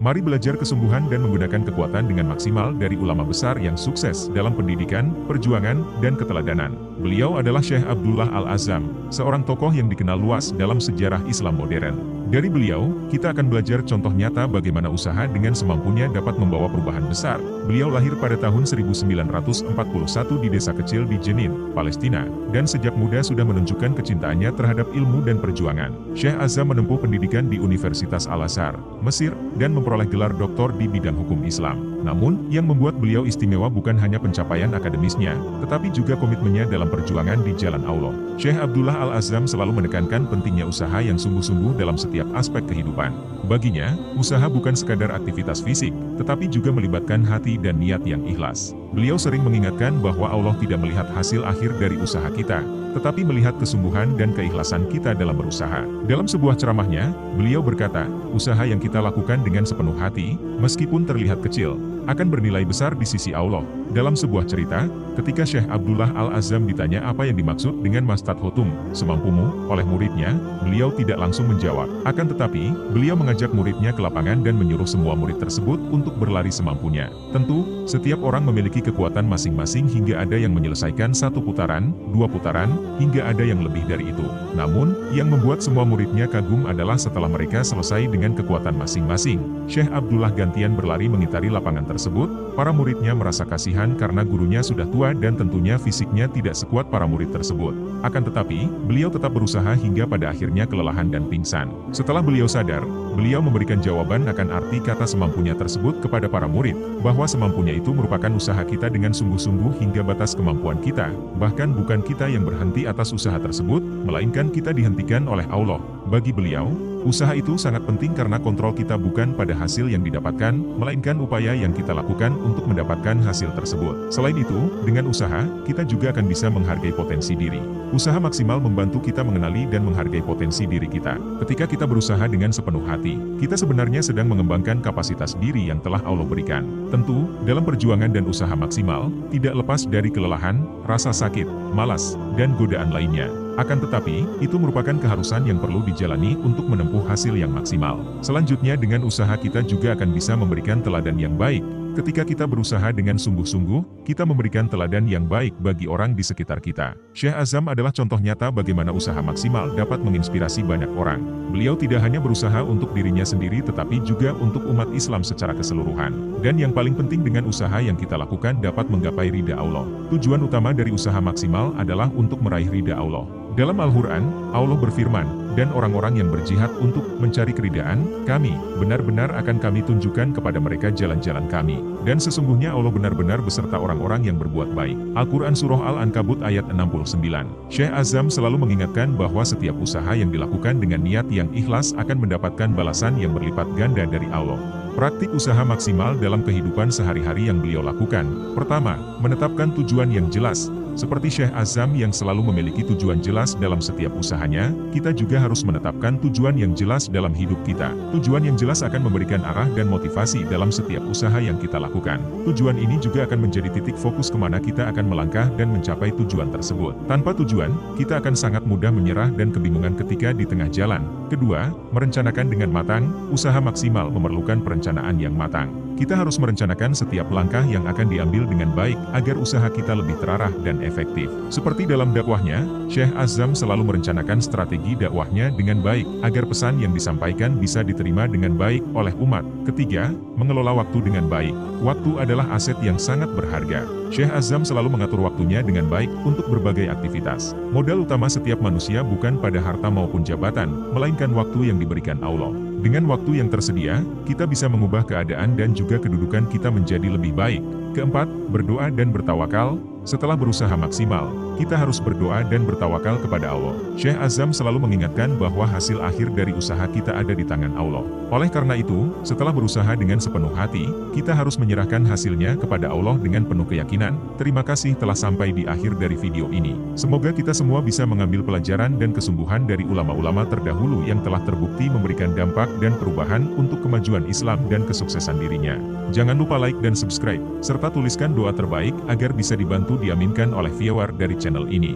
Mari belajar kesungguhan dan menggunakan kekuatan dengan maksimal dari ulama besar yang sukses dalam pendidikan, perjuangan, dan keteladanan. Beliau adalah Syekh Abdullah Al-Azzam, seorang tokoh yang dikenal luas dalam sejarah Islam modern. Dari beliau, kita akan belajar contoh nyata bagaimana usaha dengan semampunya dapat membawa perubahan besar. Beliau lahir pada tahun 1941 di desa kecil di Jenin, Palestina, dan sejak muda sudah menunjukkan kecintaannya terhadap ilmu dan perjuangan. Syekh Azzam menempuh pendidikan di Universitas Al-Azhar, Mesir, dan memperoleh gelar doktor di bidang hukum Islam. Namun, yang membuat beliau istimewa bukan hanya pencapaian akademisnya, tetapi juga komitmennya dalam perjuangan di jalan Allah. Syekh Abdullah Al-Azzam selalu menekankan pentingnya usaha yang sungguh-sungguh dalam setiap aspek kehidupan. Baginya, usaha bukan sekadar aktivitas fisik, tetapi juga melibatkan hati dan niat yang ikhlas. Beliau sering mengingatkan bahwa Allah tidak melihat hasil akhir dari usaha kita, tetapi melihat kesungguhan dan keikhlasan kita dalam berusaha. Dalam sebuah ceramahnya, beliau berkata, usaha yang kita lakukan dengan sepenuh hati, meskipun terlihat kecil, akan bernilai besar di sisi Allah. Dalam sebuah cerita, ketika Syekh Abdullah Al-Azzam ditanya apa yang dimaksud dengan Mastad Hotum, semampumu, oleh muridnya, beliau tidak langsung menjawab. Akan tetapi, beliau mengajak muridnya ke lapangan dan menyuruh semua murid tersebut untuk berlari semampunya. Tentu, setiap orang memiliki kekuatan masing-masing hingga ada yang menyelesaikan 1 putaran, 2 putaran, hingga ada yang lebih dari itu. Namun, yang membuat semua muridnya kagum adalah setelah mereka selesai dengan kekuatan masing-masing, Syekh Abdullah gantian berlari mengitari lapangan tersebut. Para muridnya merasa kasihan karena gurunya sudah tua dan tentunya fisiknya tidak sekuat para murid tersebut. Akan tetapi, beliau tetap berusaha hingga pada akhirnya kelelahan dan pingsan. Setelah beliau sadar, beliau memberikan jawaban akan arti kata semampunya tersebut kepada para murid, bahwa semampunya itu merupakan usaha kita dengan sungguh-sungguh hingga batas kemampuan kita. Bahkan bukan kita yang berhenti atas usaha tersebut, melainkan kita dihentikan oleh Allah. Bagi beliau, usaha itu sangat penting karena kontrol kita bukan pada hasil yang didapatkan, melainkan upaya yang kita lakukan untuk mendapatkan hasil tersebut. Selain itu, dengan usaha, kita juga akan bisa menghargai potensi diri. Usaha maksimal membantu kita mengenali dan menghargai potensi diri kita. Ketika kita berusaha dengan sepenuh hati, kita sebenarnya sedang mengembangkan kapasitas diri yang telah Allah berikan. Tentu, dalam perjuangan dan usaha maksimal, tidak lepas dari kelelahan, rasa sakit, malas, dan godaan lainnya. Akan tetapi, itu merupakan keharusan yang perlu dijalani untuk menempuh hasil yang maksimal. Selanjutnya dengan usaha kita juga akan bisa memberikan teladan yang baik. Ketika kita berusaha dengan sungguh-sungguh, kita memberikan teladan yang baik bagi orang di sekitar kita. Syekh Azzam adalah contoh nyata bagaimana usaha maksimal dapat menginspirasi banyak orang. Beliau tidak hanya berusaha untuk dirinya sendiri tetapi juga untuk umat Islam secara keseluruhan. Dan yang paling penting dengan usaha yang kita lakukan dapat menggapai ridha Allah. Tujuan utama dari usaha maksimal adalah untuk meraih ridha Allah. Dalam Al-Quran, Allah berfirman, dan orang-orang yang berjihad untuk mencari keridaan kami, benar-benar akan kami tunjukkan kepada mereka jalan-jalan kami. Dan sesungguhnya Allah benar-benar beserta orang-orang yang berbuat baik. Al-Quran Surah Al-Ankabut ayat 69. Syekh Azzam selalu mengingatkan bahwa setiap usaha yang dilakukan dengan niat yang ikhlas akan mendapatkan balasan yang berlipat ganda dari Allah. Praktik usaha maksimal dalam kehidupan sehari-hari yang beliau lakukan. Pertama, menetapkan tujuan yang jelas. Seperti Syekh Azzam yang selalu memiliki tujuan jelas dalam setiap usahanya, kita juga harus menetapkan tujuan yang jelas dalam hidup kita. Tujuan yang jelas akan memberikan arah dan motivasi dalam setiap usaha yang kita lakukan. Tujuan ini juga akan menjadi titik fokus kemana kita akan melangkah dan mencapai tujuan tersebut. Tanpa tujuan, kita akan sangat mudah menyerah dan kebingungan ketika di tengah jalan. Kedua, merencanakan dengan matang. Usaha maksimal memerlukan perencanaan yang matang. Kita harus merencanakan setiap langkah yang akan diambil dengan baik, agar usaha kita lebih terarah dan efektif. Seperti dalam dakwahnya, Syekh Azzam selalu merencanakan strategi dakwahnya dengan baik, agar pesan yang disampaikan bisa diterima dengan baik oleh umat. Ketiga, mengelola waktu dengan baik. Waktu adalah aset yang sangat berharga. Syekh Azzam selalu mengatur waktunya dengan baik untuk berbagai aktivitas. Modal utama setiap manusia bukan pada harta maupun jabatan, melainkan waktu yang diberikan Allah. Dengan waktu yang tersedia, kita bisa mengubah keadaan dan juga kedudukan kita menjadi lebih baik. Keempat, berdoa dan bertawakal. Setelah berusaha maksimal, kita harus berdoa dan bertawakal kepada Allah. Syekh Azzam selalu mengingatkan bahwa hasil akhir dari usaha kita ada di tangan Allah. Oleh karena itu, setelah berusaha dengan sepenuh hati, kita harus menyerahkan hasilnya kepada Allah dengan penuh keyakinan. Terima kasih telah sampai di akhir dari video ini. Semoga kita semua bisa mengambil pelajaran dan kesungguhan dari ulama-ulama terdahulu yang telah terbukti memberikan dampak dan perubahan untuk kemajuan Islam dan kesuksesan dirinya. Jangan lupa like dan subscribe, serta tuliskan doa terbaik agar bisa dibantu diaminkan oleh viewer dari channel ini.